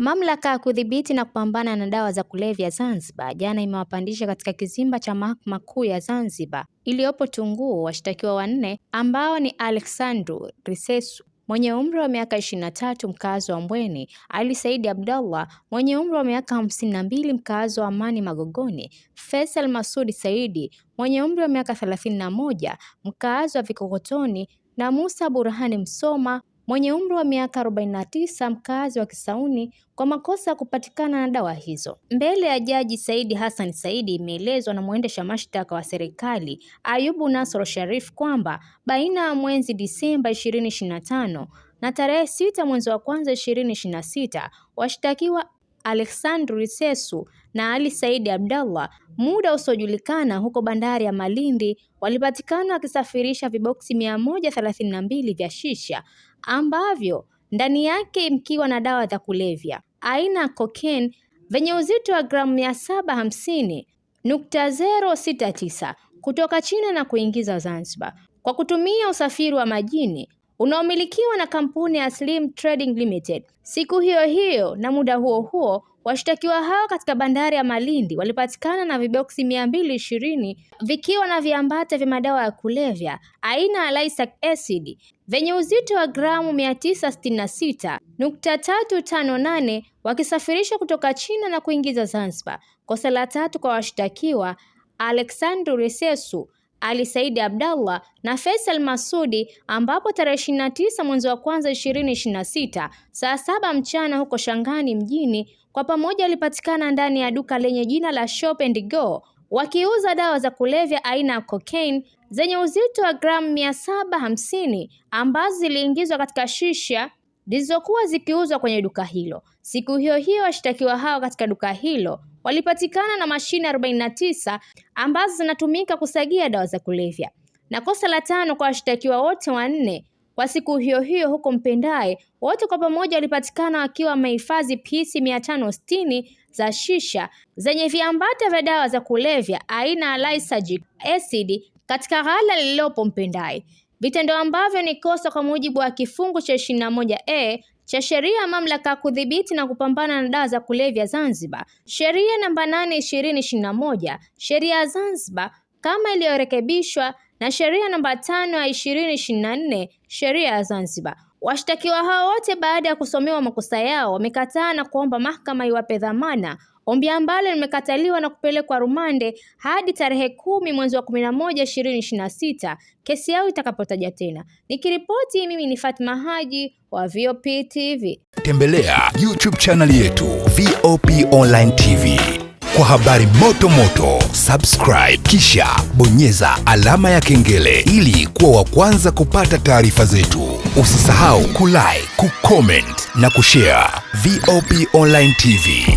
Mamlaka ya kudhibiti na kupambana na dawa za kulevya Zanzibar jana imewapandisha katika kizimba cha Mahakama Kuu ya Zanzibar iliyopo Tunguu washtakiwa wanne ambao ni Alexandru Risesu mwenye umri wa miaka 23 mkazi wa Mbweni, Ali Saidi Abdallah mwenye umri wa miaka 52 mkazi wa Amani Magogoni, Faisal Masudi Saidi mwenye umri wa miaka 31 mkazi wa Vikokotoni na Musa Burhani Msoma mwenye umri wa miaka 49 mkazi wa Kisauni kwa makosa ya kupatikana na dawa hizo. Mbele ya Jaji Saidi Hassan Saidi imeelezwa na mwendesha mashtaka wa serikali Ayubu Nasoro Sharif kwamba baina ya mwezi Disemba 2025 na tarehe 6 mwezi wa kwanza 2026 washtakiwa Alexandru Risesu na Ali Saidi Abdallah muda usiojulikana huko bandari ya Malindi walipatikana wakisafirisha viboksi 132 vya shisha ambavyo ndani yake mkiwa na dawa za kulevya aina ya cocaine venye uzito wa gramu 750.069 kutoka China na kuingiza Zanzibar kwa kutumia usafiri wa majini unaomilikiwa na kampuni ya Slim Trading Limited. Siku hiyo hiyo na muda huo huo, washtakiwa hao katika bandari ya Malindi walipatikana na viboksi 220 vikiwa na viambata vya madawa ya kulevya aina ya lysergic acid venye uzito wa gramu 966.358 wakisafirishwa kutoka China na kuingiza Zanzibar. Kosa la tatu kwa washtakiwa Alexandru Risesu, Ali Saidi Abdallah na Faisal Masudi ambapo tarehe 29 mwezi wa kwanza 2026 saa 7 mchana huko Shangani mjini kwa pamoja walipatikana ndani ya duka lenye jina la Shop and Go wakiuza dawa za kulevya aina ya cocaine zenye uzito wa gramu 750 ambazo ziliingizwa katika shisha zilizokuwa zikiuzwa kwenye duka hilo. Siku hiyo hiyo washtakiwa hao katika duka hilo walipatikana na mashine 49 ambazo zinatumika kusagia dawa za kulevya. Na kosa la tano kwa washtakiwa wote wanne kwa siku hiyo hiyo huko Mpendae, wote kwa pamoja walipatikana wakiwa wamehifadhi pisi 560 za shisha zenye viambata vya dawa za kulevya aina ya lysergic acid katika ghala lililopo Mpendae, vitendo ambavyo ni kosa kwa mujibu wa kifungu cha 21A cha sheria ya mamlaka ya kudhibiti na kupambana na dawa za kulevya Zanzibar, sheria namba 8/2021, sheria ya Zanzibar kama iliyorekebishwa na sheria namba 5/2024, sheria ya Zanzibar. Washtakiwa hao wote baada ya kusomewa makosa yao wamekataa na kuomba mahakama iwape dhamana, ombi ambalo limekataliwa na kupelekwa rumande hadi tarehe 10 mwezi wa 11 2026 kesi yao itakapotaja tena. Nikiripoti mimi ni Fatma Haji wa VOP TV. Tembelea YouTube channel yetu VOP Online TV kwa habari moto moto. Subscribe kisha bonyeza alama ya kengele ili kuwa wa kwanza kupata taarifa zetu. Usisahau kulike, kucomment na kushare. VOP Online TV.